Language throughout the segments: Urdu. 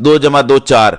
2+2 4।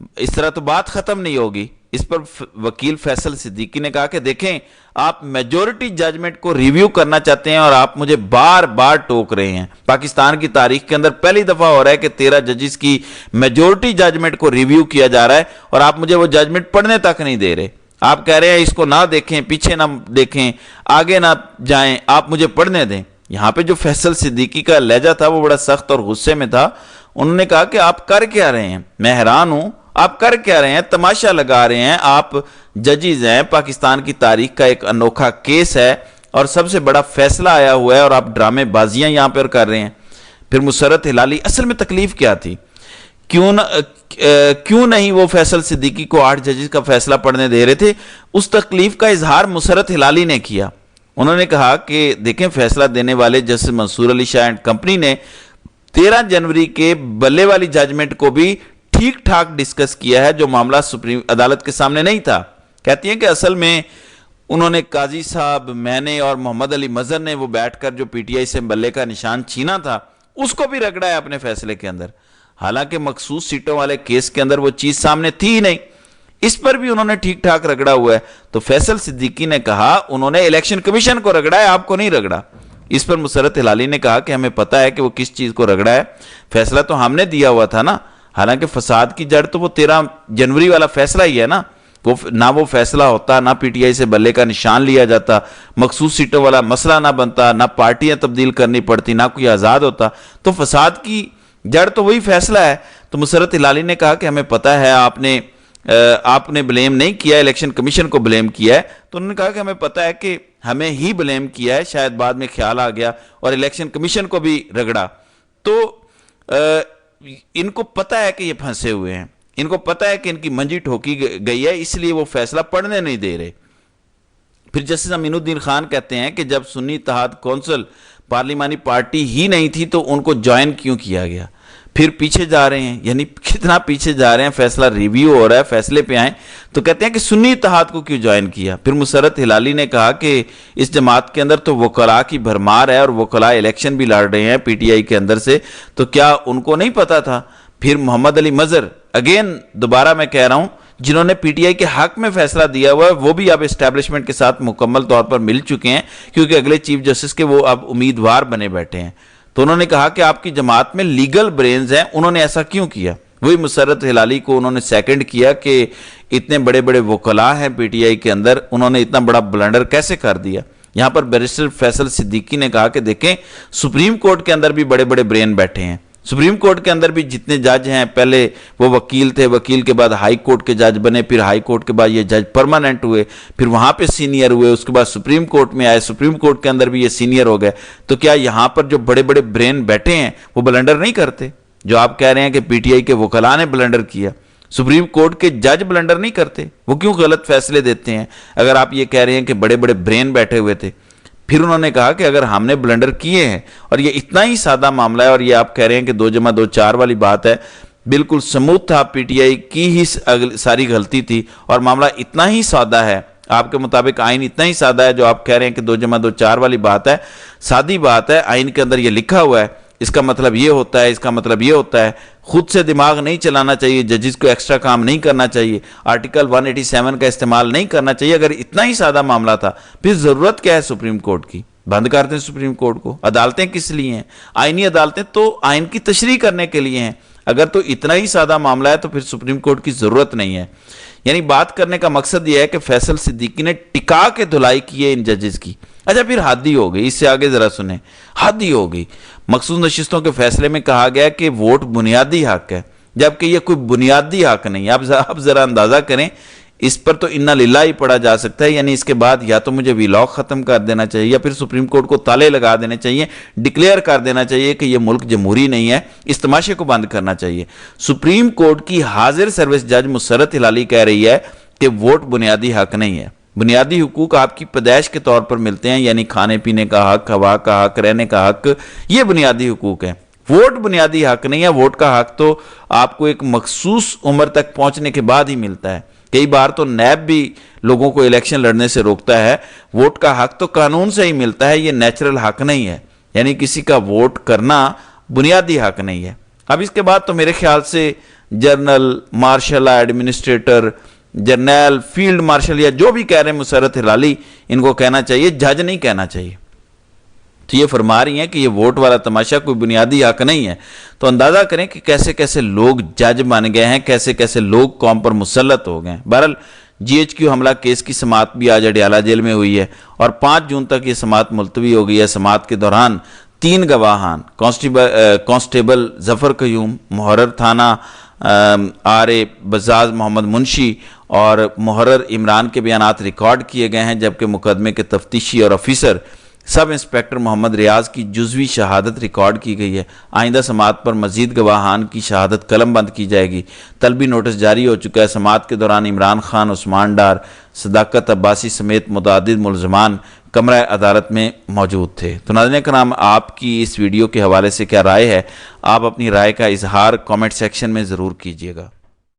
اس طرح تو بات ختم نہیں ہوگی۔ اس پر وکیل فیصل صدیقی نے کہا کہ دیکھیں آپ میجورٹی ججمنٹ کو ریویو کرنا چاہتے ہیں اور آپ مجھے بار بار ٹوک رہے ہیں۔ پاکستان کی تاریخ کے اندر پہلی دفعہ ہو رہا ہے کہ 13 ججز کی میجورٹی ججمنٹ کو ریویو کیا جا رہا ہے اور آپ مجھے وہ ججمنٹ پڑھنے تک نہیں دے رہے۔ آپ کہہ رہے ہیں اس کو نہ دیکھیں، پیچھے نہ دیکھیں، آگے نہ جائیں، آپ مجھے پڑھنے دیں۔ یہاں پہ جو فیصل صدیقی کا لہجہ تھا وہ بڑا سخت اور غصے میں تھا۔ انہوں نے کہا کہ آپ کر کیا رہے ہیں؟ میں حیران ہوں، آپ کر کیا رہے ہیں؟ تماشا لگا رہے ہیں، آپ ججز ہیں، پاکستان کی تاریخ کا ایک انوکھا کیس ہے اور سب سے بڑا فیصلہ آیا ہوا ہے اور آپ ڈرامے بازیاں یہاں پر کر رہے ہیں۔ پھر مسرت ہلالی، اصل میں تکلیف کیا تھی؟ کیوں نہیں وہ فیصل صدیقی کو 8 ججز کا فیصلہ پڑھنے دے رہے تھے؟ اس تکلیف کا اظہار مسرت ہلالی نے کیا۔ انہوں نے کہا کہ دیکھیں فیصلہ دینے والے justice Mansoor Ali Shah and company نے 13 جنوری کے بلے والی ججمنٹ کو بھی ٹھیک ٹھاک ڈسکس کیا ہے، جو معاملہ سپریم عدالت کے سامنے نہیں تھا۔ کہتی ہیں کہ اصل میں انہوں نے قاضی صاحب، میں نے اور محمد علی مظہر نے وہ بیٹھ کر جو پی ٹی آئی سے بلے کا نشان چھینا تھا اس کو بھی رگڑا ہے اپنے فیصلے کے اندر، حالانکہ مخصوص سیٹوں والے کیس کے اندر وہ چیز سامنے تھی ہی نہیں، اس پر بھی انہوں نے ٹھیک ٹھاک رگڑا ہوا ہے۔ تو فیصل صدیقی نے کہا انہوں نے الیکشن کمیشن کو رگڑا ہے، آپ کو نہیں رگڑا۔ اس پر مسرت ہلالی نے کہا کہ ہمیں پتا ہے کہ وہ کس چیز کو رگڑا ہے، فیصلہ تو ہم نے دیا ہوا تھا نا، حالانکہ فساد کی جڑ تو وہ 13 جنوری والا فیصلہ ہی ہے نا، نہ وہ فیصلہ ہوتا، نہ پی ٹی آئی سے بلے کا نشان لیا جاتا، مخصوص سیٹوں والا مسئلہ نہ بنتا، نہ پارٹیاں تبدیل کرنی پڑتی، نہ کوئی آزاد ہوتا، تو فساد کی جڑ تو وہی فیصلہ ہے۔ تو مسرت ہلالی نے کہا کہ ہمیں پتا ہے آپ نے بلیم نہیں کیا، الیکشن کمیشن کو بلیم کیا ہے۔ تو انہوں نے کہا کہ ہمیں پتا ہے کہ ہمیں ہی بلیم کیا ہے، شاید بعد میں خیال آ گیا اور الیکشن کمیشن کو بھی رگڑا۔ تو ان کو پتا ہے کہ یہ پھنسے ہوئے ہیں، ان کو پتا ہے کہ ان کی منجی ٹھوکی گئی ہے، اس لیے وہ فیصلہ پڑھنے نہیں دے رہے۔ پھر جسٹس امین الدین خان کہتے ہیں کہ جب سنی اتحاد کونسل پارلیمانی پارٹی ہی نہیں تھی تو ان کو جوائن کیوں کیا گیا؟ پھر پیچھے جا رہے ہیں، یعنی کتنا پیچھے جا رہے ہیں، فیصلہ ریویو ہو رہا ہے، فیصلے پہ آئیں تو کہتے ہیں کہ سنی اتحاد کو کیوں جوائن کیا؟ پھر مسرت ہلالی نے کہا کہ اس جماعت کے اندر تو وکلاء کی بھرمار ہے اور وکلاء الیکشن بھی لڑ رہے ہیں پی ٹی آئی کے اندر سے، تو کیا ان کو نہیں پتا تھا؟ پھر محمد علی مظہر، اگین دوبارہ میں کہہ رہا ہوں، جنہوں نے پی ٹی آئی کے حق میں فیصلہ دیا ہوا ہے وہ بھی اب اسٹیبلشمنٹ کے ساتھ مکمل طور پر مل چکے ہیں، کیونکہ اگلے چیف جسٹس کے وہ اب امیدوار بنے بیٹھے ہیں۔ تو انہوں نے کہا کہ آپ کی جماعت میں لیگل برینز ہیں، انہوں نے ایسا کیوں کیا؟ وہی مسرت ہلالی کو انہوں نے سیکنڈ کیا کہ اتنے بڑے بڑے وکلاء ہیں پی ٹی آئی کے اندر، انہوں نے اتنا بڑا بلنڈر کیسے کر دیا؟ یہاں پر بیرسٹر فیصل صدیقی نے کہا کہ دیکھیں سپریم کورٹ کے اندر بھی بڑے بڑے برین بیٹھے ہیں، سپریم کورٹ کے اندر بھی جتنے جج ہیں، پہلے وہ وکیل تھے، وکیل کے بعد ہائی کورٹ کے جج بنے، پھر ہائی کورٹ کے بعد یہ جج پرماننٹ ہوئے، پھر وہاں پہ سینئر ہوئے، اس کے بعد سپریم کورٹ میں آئے، سپریم کورٹ کے اندر بھی یہ سینئر ہو گئے۔ تو کیا یہاں پر جو بڑے بڑے برین بیٹھے ہیں وہ بلنڈر نہیں کرتے؟ جو آپ کہہ رہے ہیں کہ پی ٹی آئی کے وکلاء نے بلنڈر کیا، سپریم کورٹ کے جج بلنڈر نہیں کرتے؟ وہ کیوں غلط فیصلے دیتے ہیں اگر آپ یہ کہہ رہے ہیں کہ بڑے بڑے برین بیٹھے ہوئے تھے؟ پھر انہوں نے کہا کہ اگر ہم نے بلنڈر کیے ہیں اور یہ اتنا ہی سادہ معاملہ ہے، اور یہ آپ کہہ رہے ہیں کہ 2 + 2 = 4 والی بات ہے، بالکل سموتھ تھا، پی ٹی آئی کی ہی ساری غلطی تھی اور معاملہ اتنا ہی سادہ ہے، آپ کے مطابق آئین اتنا ہی سادہ ہے جو آپ کہہ رہے ہیں کہ 2 + 2 = 4 والی بات ہے، سادی بات ہے، آئین کے اندر یہ لکھا ہوا ہے، اس کا مطلب یہ ہوتا ہے، اس کا مطلب یہ ہوتا ہے، خود سے دماغ نہیں چلانا چاہیے، ججز کو ایکسٹرا کام نہیں کرنا چاہیے، آرٹیکل 187 کا استعمال نہیں کرنا چاہیے۔ اگر اتنا ہی سادہ معاملہ تھا پھر ضرورت کیا ہے سپریم کورٹ کی؟ بند کر دیں سپریم کورٹ کو۔ عدالتیں کس لیے ہیں؟ آئینی عدالتیں تو آئین کی تشریح کرنے کے لیے ہیں۔ اگر تو اتنا ہی سادہ معاملہ ہے تو پھر سپریم کورٹ کی ضرورت نہیں ہے۔ یعنی بات کرنے کا مقصد یہ ہے کہ فیصل صدیقی نے ٹکا کے دھلائی کی ہے ان ججز کی۔ اچھا پھر حد ہی ہو گئی، اس سے آگے ذرا سنیں، حد ہی ہو گئی۔ مخصوص نشستوں کے فیصلے میں کہا گیا کہ ووٹ بنیادی حق ہے، جبکہ یہ کوئی بنیادی حق نہیں ہے۔ اب ذرا اندازہ کریں، اس پر تو انا للہ ہی پڑھا جا سکتا ہے، یعنی اس کے بعد یا تو مجھے ویلاگ ختم کر دینا چاہیے یا پھر سپریم کورٹ کو تالے لگا دینے چاہیے، ڈکلیئر کر دینا چاہیے کہ یہ ملک جمہوری نہیں ہے، اس تماشے کو بند کرنا چاہیے۔ سپریم کورٹ کی حاضر سروس جج مسرت ہلالی کہہ رہی ہے کہ ووٹ بنیادی حق نہیں ہے۔ بنیادی حقوق آپ کی پیدائش کے طور پر ملتے ہیں، یعنی کھانے پینے کا حق، ہوا کا حق، رہنے کا حق، یہ بنیادی حقوق ہیں۔ ووٹ بنیادی حق نہیں ہے۔ ووٹ کا حق تو آپ کو ایک مخصوص عمر تک پہنچنے کے بعد ہی ملتا ہے۔ کئی بار تو نیب بھی لوگوں کو الیکشن لڑنے سے روکتا ہے۔ ووٹ کا حق تو قانون سے ہی ملتا ہے، یہ نیچرل حق نہیں ہے، یعنی کسی کا ووٹ کرنا بنیادی حق نہیں ہے۔ اب اس کے بعد تو میرے خیال سے جنرل مارشل ایڈمنسٹریٹر جرنیل فیلڈ مارشل یا جو بھی کہہ رہے ہیں مسرت ہلالی، ان کو کہنا چاہیے، جج نہیں کہنا چاہیے۔ تو یہ فرما رہی ہیں کہ یہ ووٹ والا تماشا کوئی بنیادی حق نہیں ہے۔ تو اندازہ کریں کہ کیسے کیسے لوگ جج بن گئے ہیں، کیسے کیسے لوگ قوم پر مسلط ہو گئے ہیں۔ بہرحال GHQ حملہ کیس کی سماعت بھی آج اڈیالہ جیل میں ہوئی ہے اور 5 جون تک یہ سماعت ملتوی ہو گئی ہے۔ سماعت کے دوران 3 گواہان کانسٹیبل ظفر قیوم، محرر تھانہ RA بزاز محمد منشی اور محرر عمران کے بیانات ریکارڈ کیے گئے ہیں، جبکہ مقدمے کے تفتیشی اور افیسر سب انسپیکٹر محمد ریاض کی جزوی شہادت ریکارڈ کی گئی ہے۔ آئندہ سماعت پر مزید گواہان کی شہادت قلم بند کی جائے گی۔ طلبی نوٹس جاری ہو چکا ہے۔ سماعت کے دوران عمران خان، عثمان ڈار، صداقت عباسی سمیت متعدد ملزمان کمرہ عدالت میں موجود تھے۔ تو ناظرین کرام، آپ کی اس ویڈیو کے حوالے سے کیا رائے ہے؟ آپ اپنی رائے کا اظہار کامنٹ سیکشن میں ضرور کیجیے گا۔